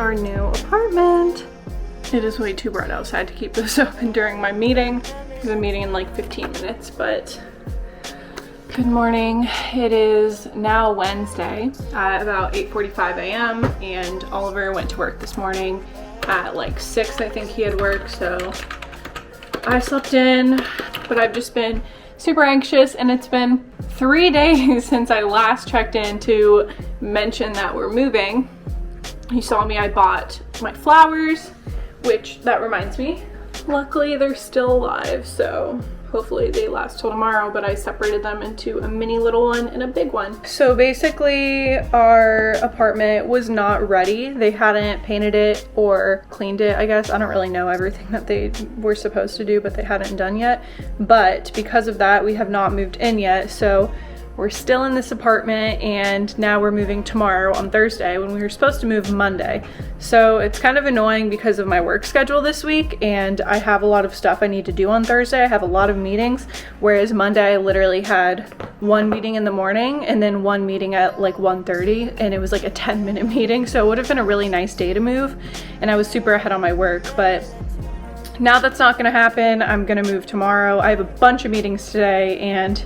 our new apartment. It is way too bright outside to keep this open during my meeting. I have a meeting in like 15 minutes, but good morning. It is now Wednesday at about 8:45 a.m. and Oliver went to work this morning at like 6, I think he had work, so I slept in, but I've just been super anxious, and it's been 3 days since I last checked in to mention that we're moving. You saw me, I bought my flowers, which that reminds me, luckily they're still alive, so hopefully they last till tomorrow, but I separated them into a mini little one and a big one. So basically our apartment was not ready. They hadn't painted it or cleaned it, I guess. I don't really know everything that they were supposed to do, but they hadn't done yet. But because of that, we have not moved in yet. So we're still in this apartment, and now we're moving tomorrow on Thursday when we were supposed to move Monday. So it's kind of annoying because of my work schedule this week, and I have a lot of stuff I need to do on Thursday. I have a lot of meetings, whereas Monday I literally had one meeting in the morning and then one meeting at like 1:30, and it was like a 10-minute meeting. So it would have been a really nice day to move, and I was super ahead on my work, but now that's not gonna happen. I'm gonna move tomorrow. I have a bunch of meetings today, and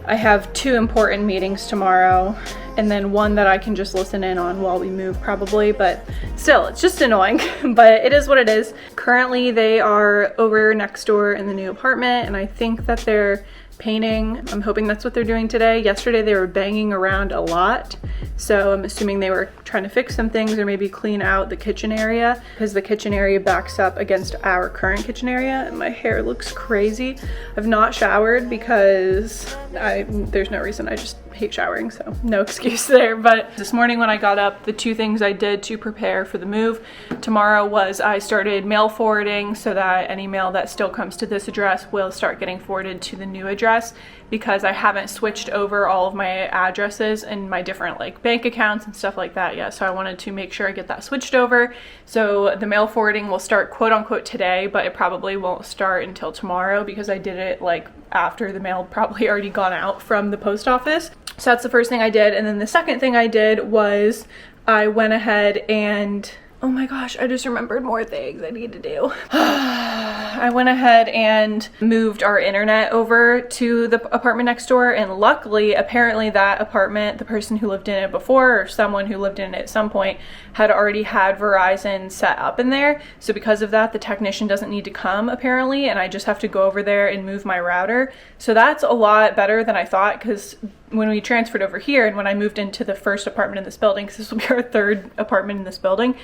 I have 2 important meetings tomorrow, and then one that I can just listen in on while we move probably, but still, it's just annoying, but it is what it is. Currently, they are over next door in the new apartment, and I think that they're painting. I'm hoping that's what they're doing today. Yesterday, they were banging around a lot, so I'm assuming they were trying to fix some things or maybe clean out the kitchen area, because the kitchen area backs up against our current kitchen area, and my hair looks crazy. I've not showered because there's no reason. I just hate showering, so no excuse there. But this morning when I got up, the 2 things I did to prepare for the move tomorrow was I started mail forwarding so that any mail that still comes to this address will start getting forwarded to the new address, because I haven't switched over all of my addresses and my different like bank accounts and stuff like that yet. So I wanted to make sure I get that switched over. So the mail forwarding will start quote unquote today, but it probably won't start until tomorrow because I did it like after the mail probably already gone out from the post office. So that's the first thing I did. And then the second thing I did was I went ahead and, oh my gosh, I just remembered more things I need to do. I went ahead and moved our internet over to the apartment next door, and luckily, apparently that apartment, the person who lived in it before, or someone who lived in it at some point, had already had Verizon set up in there. So because of that, the technician doesn't need to come apparently, and I just have to go over there and move my router. So that's a lot better than I thought, because when we transferred over here and when I moved into the first apartment in this building, because this will be our 3rd apartment in this building,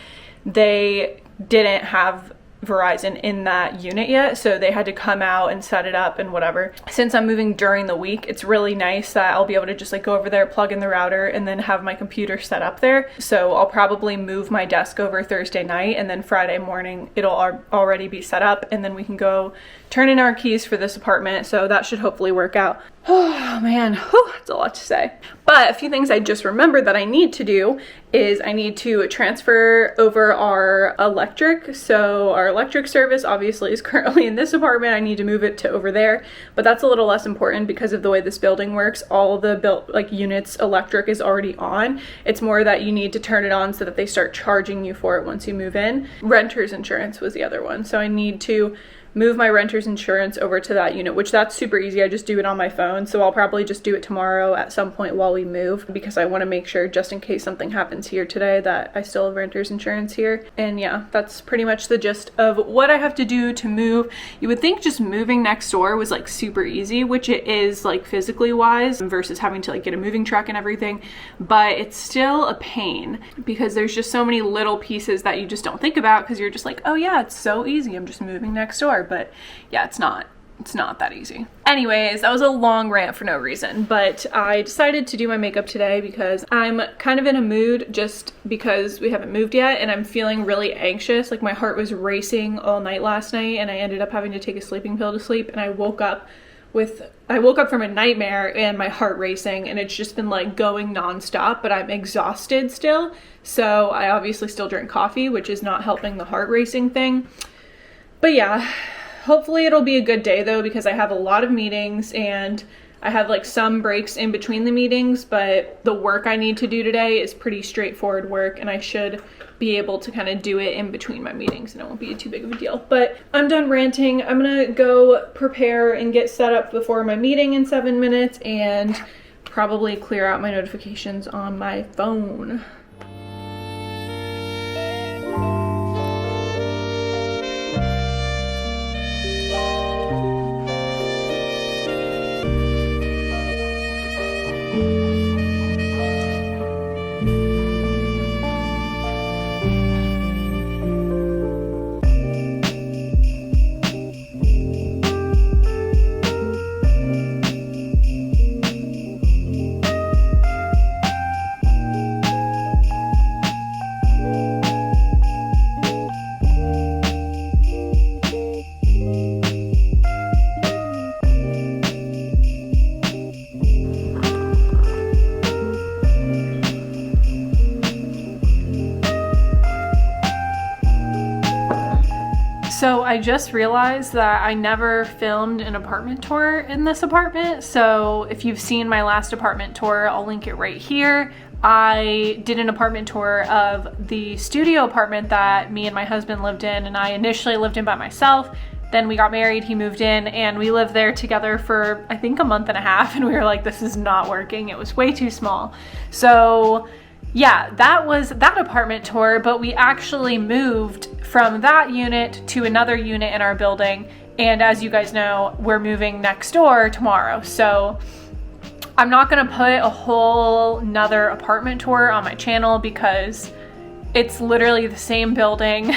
they didn't have Verizon in that unit yet, so they had to come out and set it up and whatever. Since I'm moving during the week, it's really nice that I'll be able to just like go over there, plug in the router, and then have my computer set up there. So I'll probably move my desk over Thursday night, and then Friday morning it'll already be set up, and then we can go turn in our keys for this apartment. So that should hopefully work out. Oh man, that's a lot to say. But a few things I just remembered that I need to do is I need to transfer over our electric. So our electric service obviously is currently in this apartment. I need to move it to over there, but that's a little less important because of the way this building works. All the units electric is already on. It's more that you need to turn it on so that they start charging you for it once you move in. Renter's insurance was the other one. So I need to move my renter's insurance over to that unit, which that's super easy. I just do it on my phone. So I'll probably just do it tomorrow at some point while we move, because I want to make sure, just in case something happens here today, that I still have renter's insurance here. And yeah, that's pretty much the gist of what I have to do to move. You would think just moving next door was like super easy, which it is like physically wise, versus having to like get a moving truck and everything, but it's still a pain because there's just so many little pieces that you just don't think about, because you're just like, oh yeah, it's so easy, I'm just moving next door. But yeah, it's not that easy. Anyways, that was a long rant for no reason, but I decided to do my makeup today because I'm kind of in a mood, just because we haven't moved yet and I'm feeling really anxious. Like my heart was racing all night last night, and I ended up having to take a sleeping pill to sleep, and I woke up from a nightmare and my heart racing, and it's just been like going nonstop, but I'm exhausted still. So I obviously still drink coffee, which is not helping the heart racing thing. But yeah, hopefully it'll be a good day though, because I have a lot of meetings and I have like some breaks in between the meetings, but the work I need to do today is pretty straightforward work, and I should be able to kind of do it in between my meetings and it won't be too big of a deal. But I'm done ranting. I'm gonna go prepare and get set up before my meeting in 7 minutes and probably clear out my notifications on my phone. So I just realized that I never filmed an apartment tour in this apartment. So if you've seen my last apartment tour, I'll link it right here. I did an apartment tour of the studio apartment that me and my husband lived in, and I initially lived in by myself. Then we got married, he moved in, and we lived there together for I think a month and a half, and we were like, this is not working. It was way too small. So yeah, that was that apartment tour, but we actually moved from that unit to another unit in our building. And as you guys know, we're moving next door tomorrow. So I'm not gonna put a whole nother apartment tour on my channel because it's literally the same building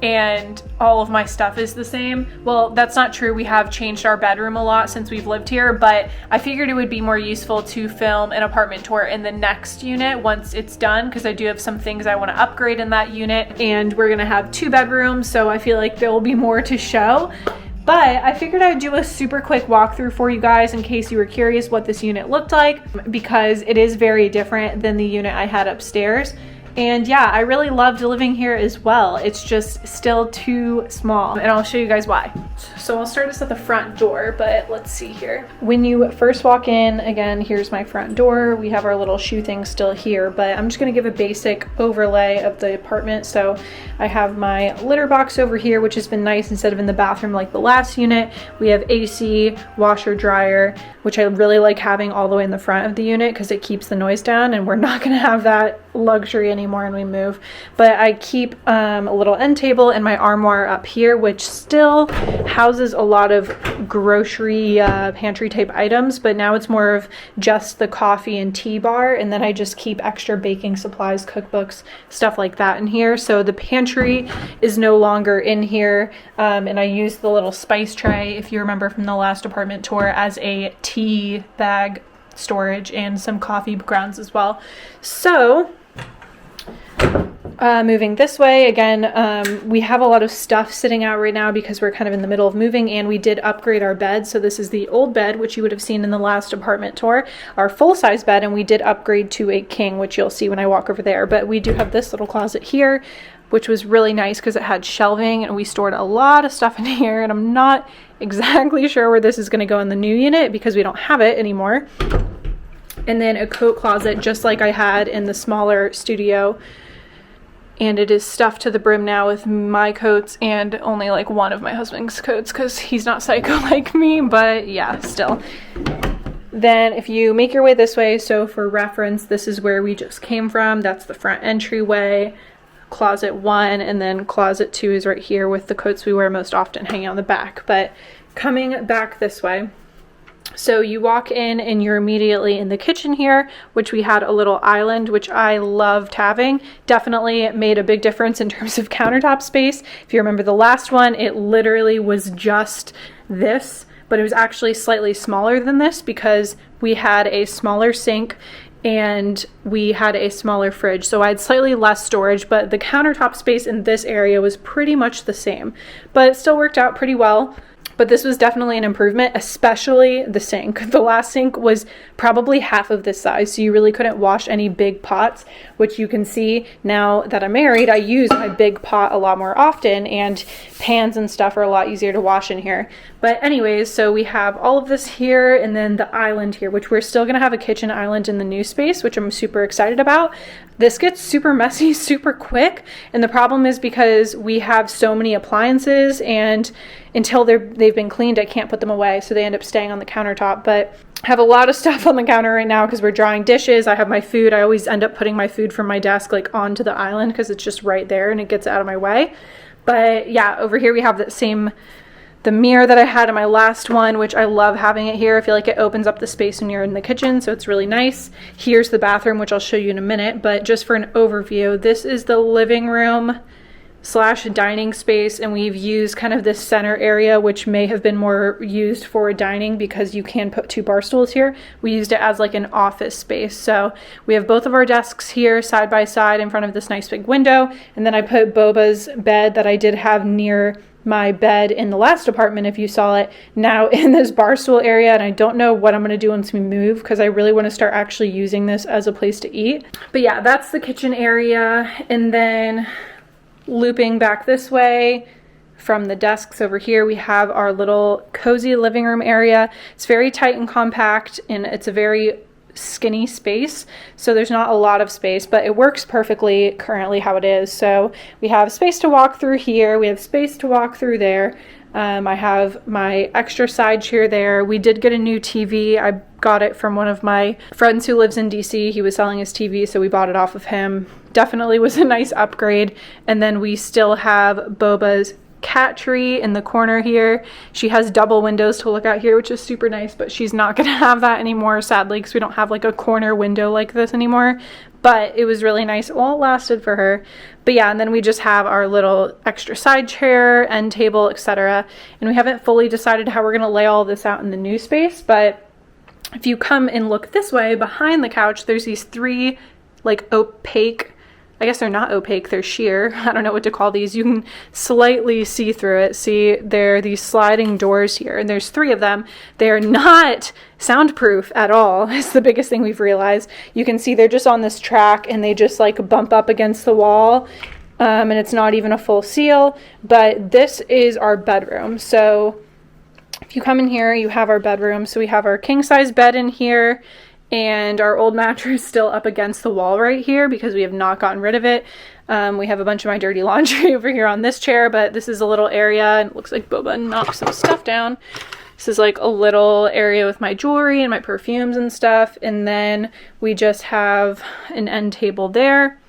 and all of my stuff is the same. Well, that's not true. We have changed our bedroom a lot since we've lived here, but I figured it would be more useful to film an apartment tour in the next unit once it's done, because I do have some things I want to upgrade in that unit, and we're gonna have 2 bedrooms, so I feel like there will be more to show. But I figured I'd do a super quick walkthrough for you guys in case you were curious what this unit looked like, because it is very different than the unit I had upstairs. And yeah, I really loved living here as well. It's just still too small, and I'll show you guys why. So I'll start us at the front door, but let's see here. When you first walk in, again, here's my front door. We have our little shoe thing still here, but I'm just gonna give a basic overlay of the apartment. So I have my litter box over here, which has been nice instead of in the bathroom like the last unit. We have AC, washer, dryer, which I really like having all the way in the front of the unit because it keeps the noise down, and we're not gonna have that luxury anymore when we move. But I keep a little end table and my armoire up here, which still houses a lot of grocery pantry type items, but now it's more of just the coffee and tea bar, and then I just keep extra baking supplies, cookbooks, stuff like that in here. So the pantry is no longer in here, and I use the little spice tray, if you remember from the last apartment tour, as a tea bag storage and some coffee grounds as well. So moving this way, again, we have a lot of stuff sitting out right now because we're kind of in the middle of moving, and we did upgrade our bed. So this is the old bed, which you would have seen in the last apartment tour, our full-size bed, and we did upgrade to a king, which you'll see when I walk over there. But we do have this little closet here, which was really nice because it had shelving, and we stored a lot of stuff in here, and I'm not exactly sure where this is going to go in the new unit because we don't have it anymore. And then a coat closet just like I had in the smaller studio, and it is stuffed to the brim now with my coats and only like one of my husband's coats because he's not psycho like me, but yeah, still. Then if you make your way this way, so for reference, this is where we just came from. That's the front entryway, closet 1, and then closet 2 is right here with the coats we wear most often hanging on the back. But coming back this way, so you walk in and you're immediately in the kitchen here, which we had a little island, which I loved having. Definitely made a big difference in terms of countertop space. If you remember the last one, it literally was just this, but it was actually slightly smaller than this because we had a smaller sink and we had a smaller fridge. So I had slightly less storage, but the countertop space in this area was pretty much the same, but it still worked out pretty well. but this was definitely an improvement, especially the sink. The last sink was probably half of this size, so you really couldn't wash any big pots, which you can see now that I'm married, I use my big pot a lot more often, and pans and stuff are a lot easier to wash in here. But anyways, so we have all of this here, and then the island here, which we're still gonna have a kitchen island in the new space, which I'm super excited about. This gets super messy super quick, and the problem is because we have so many appliances, and until they've been cleaned, I can't put them away, so they end up staying on the countertop. But I have a lot of stuff on the counter right now because we're drying dishes. I have my food. I always end up putting my food from my desk like onto the island because it's just right there and it gets out of my way. But yeah, over here we have the mirror that I had in my last one, which I love having it here. I feel like it opens up the space when you're in the kitchen, so it's really nice. Here's the bathroom, which I'll show you in a minute, but just for an overview, this is the living room / dining space, and we've used kind of this center area, which may have been more used for dining because you can put 2 bar stools here. We used it as like an office space. So we have both of our desks here side by side in front of this nice big window, and then I put Boba's bed that I did have near my bed in the last apartment, if you saw it, now in this bar stool area. And I don't know what I'm going to do once we move because I really want to start actually using this as a place to eat. But yeah, that's the kitchen area. And then looping back this way from the desks over here, we have our little cozy living room area. It's very tight and compact, and it's a very skinny space, so there's not a lot of space, but it works perfectly currently how it is. So we have space to walk through here, we have space to walk through there. I have my extra side chair there. We did get a new TV. I got it from one of my friends who lives in DC. He was selling his TV, so we bought it off of him. Definitely was a nice upgrade. And then we still have Boba's cat tree in the corner here. She has double windows to look out here, which is super nice, but she's not gonna have that anymore, sadly, because we don't have like a corner window like this anymore. But it was really nice. Well, it lasted for her. But yeah, and then we just have our little extra side chair, end table, etc. And we haven't fully decided how we're gonna lay all this out in the new space, but if you come and look this way behind the couch, there's these 3 like opaque, I guess they're not opaque, they're sheer. I don't know what to call these. You can slightly see through it. See, there are these sliding doors here, and there's 3 of them. They're not soundproof at all. It's the biggest thing we've realized. You can see they're just on this track, and they just like bump up against the wall, and it's not even a full seal. But this is our bedroom. So if you come in here, you have our bedroom. So we have our king size bed in here, and our old mattress still up against the wall right here because we have not gotten rid of it. We have a bunch of my dirty laundry over here on this chair, but this is a little area, and it looks like Boba knocked some stuff down. This is like a little area with my jewelry and my perfumes and stuff. And then we just have an end table there.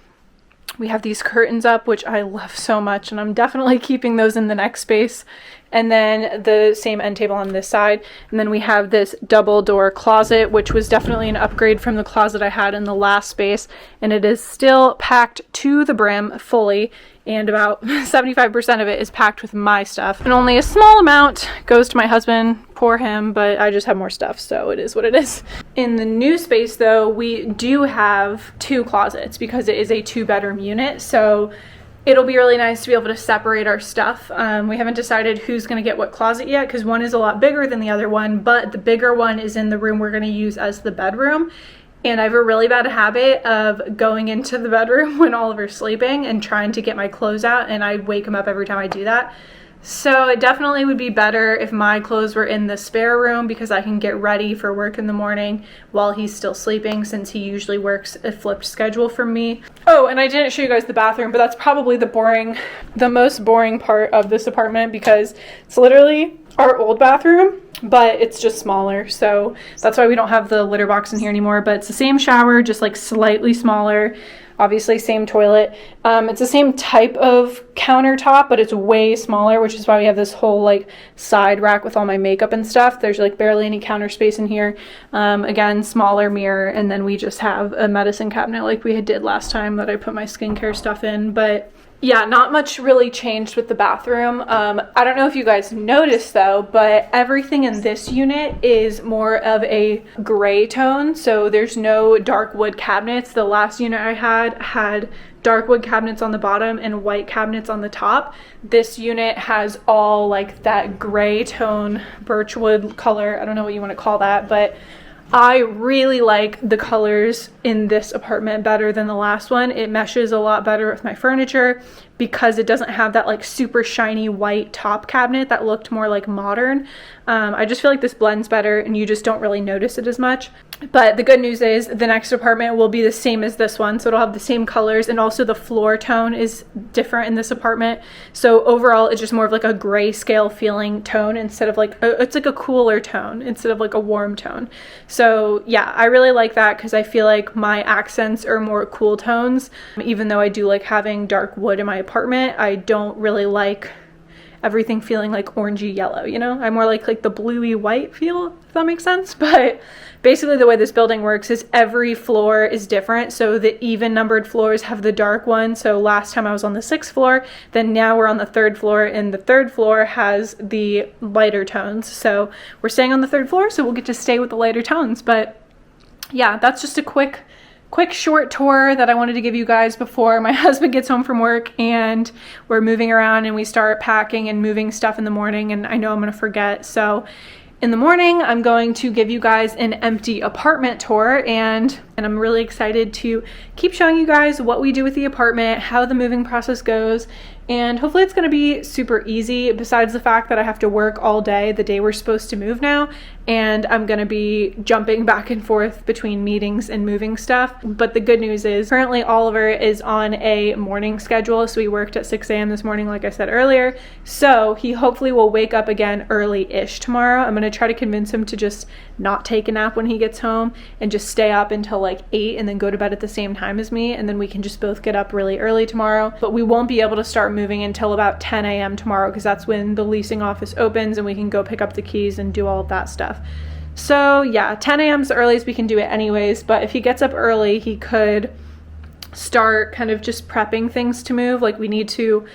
We have these curtains up, which I love so much, and I'm definitely keeping those in the next space. And then the same end table on this side. And then we have this double door closet, which was definitely an upgrade from the closet I had in the last space. And it is still packed to the brim fully, and about 75% of it is packed with my stuff. And only a small amount goes to my husband, poor him, but I just have more stuff, so it is what it is. In the new space though, we do have 2 closets because it is a 2-bedroom unit. So it'll be really nice to be able to separate our stuff. We haven't decided who's gonna get what closet yet because one is a lot bigger than the other one, but the bigger one is in the room we're gonna use as the bedroom. And I have a really bad habit of going into the bedroom when Oliver's sleeping and trying to get my clothes out, and I wake him up every time I do that. So it definitely would be better if my clothes were in the spare room because I can get ready for work in the morning while he's still sleeping, since he usually works a flipped schedule from me. Oh, and I didn't show you guys the bathroom, but that's probably the most boring part of this apartment because it's literally our old bathroom, but it's just smaller. So that's why we don't have the litter box in here anymore, but it's the same shower, just like slightly smaller. Obviously same toilet. It's the same type of countertop, but it's way smaller, which is why we have this whole like side rack with all my makeup and stuff. There's like barely any counter space in here. Again, smaller mirror, and then we just have a medicine cabinet like we did last time that I put my skincare stuff in. But Yeah, not much really changed with the bathroom. I don't know if you guys noticed though, but everything in this unit is more of a gray tone. So there's no dark wood cabinets. The last unit I had dark wood cabinets on the bottom and white cabinets on the top. This unit has all like that gray tone, birchwood color. I don't know what you want to call that, but I really like the colors in this apartment better than the last one. It meshes a lot better with my furniture because it doesn't have that like super shiny white top cabinet that looked more like modern. I just feel like this blends better and you just don't really notice it as much. But the good news is the next apartment will be the same as this one, so it'll have the same colors, and also the floor tone is different in this apartment. So overall it's just more of like a grayscale feeling tone instead of like it's like a cooler tone instead of like a warm tone. So yeah, I really like that because I feel like my accents are more cool tones. Even though I do like having dark wood in my apartment, I don't really like everything feeling like orangey yellow, you know? I more like the bluey white feel, if that makes sense. But basically the way this building works is every floor is different. So the even numbered floors have the dark one. So last time I was on the 6th floor, then now we're on the 3rd floor, and the 3rd floor has the lighter tones. So we're staying on the 3rd floor, so we'll get to stay with the lighter tones. But yeah, that's just a quick short tour that I wanted to give you guys before my husband gets home from work and we're moving around and we start packing and moving stuff in the morning, and I know I'm gonna forget. So in the morning, I'm going to give you guys an empty apartment tour, and I'm really excited to keep showing you guys what we do with the apartment, how the moving process goes, and hopefully it's going to be super easy, besides the fact that I have to work all day the day we're supposed to move now, and I'm going to be jumping back and forth between meetings and moving stuff. But the good news is currently Oliver is on a morning schedule, so he worked at 6 a.m. this morning like I said earlier, so he hopefully will wake up again early-ish tomorrow. I'm going to try to convince him to just not take a nap when he gets home and just stay up until like 8 and then go to bed at the same time as me, and then we can just both get up really early tomorrow. But we won't be able to start moving until about 10 a.m. tomorrow because that's when the leasing office opens and we can go pick up the keys and do all of that stuff. So yeah, 10 a.m. is the earliest we can do it anyways, but if he gets up early, he could start kind of just prepping things to move. Like we need to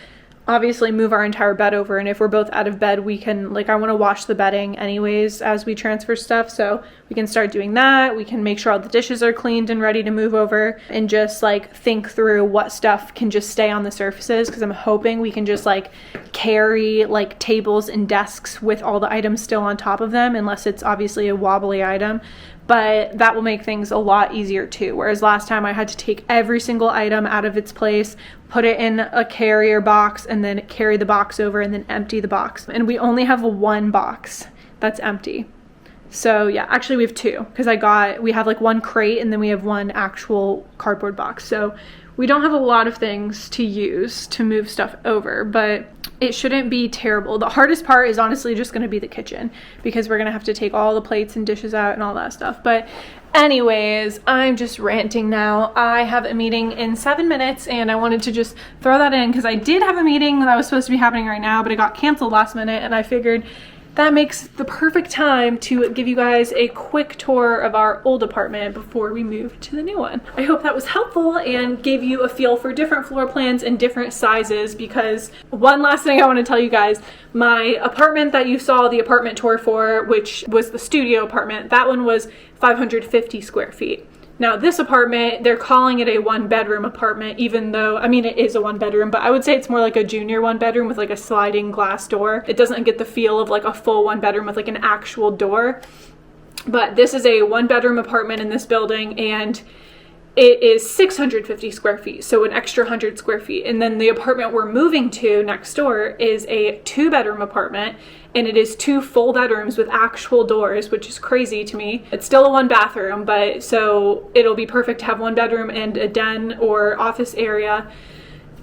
obviously move our entire bed over, and if we're both out of bed, we can, like, I want to wash the bedding anyways as we transfer stuff, so we can start doing that. We can make sure all the dishes are cleaned and ready to move over, and just like think through what stuff can just stay on the surfaces, because I'm hoping we can just like carry like tables and desks with all the items still on top of them, unless it's obviously a wobbly item. But that will make things a lot easier too. Whereas last time I had to take every single item out of its place, put it in a carrier box, and then carry the box over and then empty the box. And we only have one box that's empty. So yeah, actually we have two, because we have like one crate and then we have one actual cardboard box. So we don't have a lot of things to use to move stuff over, but it shouldn't be terrible. The hardest part is honestly just going to be the kitchen, because we're going to have to take all the plates and dishes out and all that stuff. But anyways, I'm just ranting now. I have a meeting in 7 minutes, and I wanted to just throw that in because I did have a meeting that was supposed to be happening right now, but it got canceled last minute, and I figured that makes the perfect time to give you guys a quick tour of our old apartment before we move to the new one. I hope that was helpful and gave you a feel for different floor plans and different sizes, because one last thing I want to tell you guys, my apartment that you saw the apartment tour for, which was the studio apartment, that one was 550 square feet. Now this apartment, they're calling it a 1-bedroom apartment, even though, I mean, it is a 1-bedroom, but I would say it's more like a junior 1-bedroom with like a sliding glass door. It doesn't get the feel of like a full 1-bedroom with like an actual door. But this is a 1-bedroom apartment in this building, and it is 650 square feet, so an extra 100 square feet. And then the apartment we're moving to next door is a 2-bedroom apartment, and it is 2 full bedrooms with actual doors, which is crazy to me. It's still a 1-bathroom, but so it'll be perfect to have 1 bedroom and a den or office area.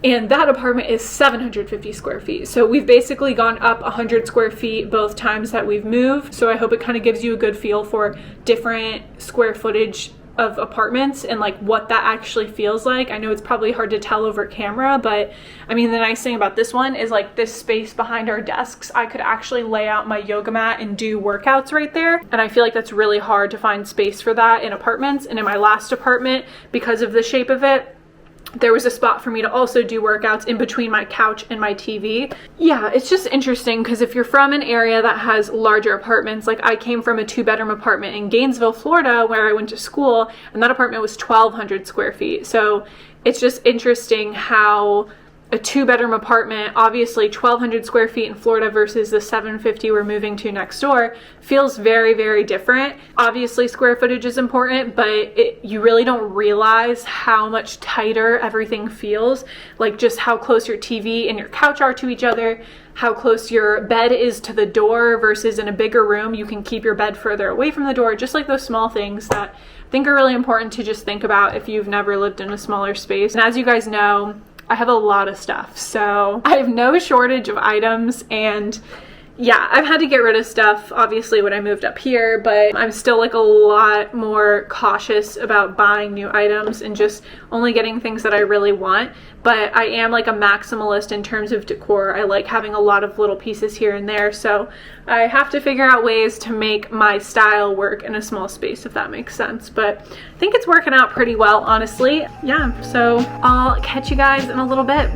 And that apartment is 750 square feet. So we've basically gone up 100 square feet both times that we've moved. So I hope it kind of gives you a good feel for different square footage of apartments and like what that actually feels like. I know it's probably hard to tell over camera, but I mean, the nice thing about this one is like this space behind our desks, I could actually lay out my yoga mat and do workouts right there. And I feel like that's really hard to find space for that in apartments. And in my last apartment, because of the shape of it, there was a spot for me to also do workouts in between my couch and my TV. Yeah, it's just interesting because if you're from an area that has larger apartments, like I came from a 2-bedroom apartment in Gainesville, Florida, where I went to school, and that apartment was 1,200 square feet. So it's just interesting how a 2-bedroom apartment, obviously 1,200 square feet in Florida versus the 750 we're moving to next door, feels very, very different. Obviously square footage is important, but you really don't realize how much tighter everything feels, like just how close your TV and your couch are to each other, how close your bed is to the door versus in a bigger room, you can keep your bed further away from the door, just like those small things that I think are really important to just think about if you've never lived in a smaller space. And as you guys know, I have a lot of stuff, so I have no shortage of items, and yeah, I've had to get rid of stuff obviously when I moved up here, but I'm still like a lot more cautious about buying new items and just only getting things that I really want. But I am like a maximalist in terms of decor. I like having a lot of little pieces here and there, so I have to figure out ways to make my style work in a small space, if that makes sense. But I think it's working out pretty well, honestly. Yeah, so I'll catch you guys in a little bit.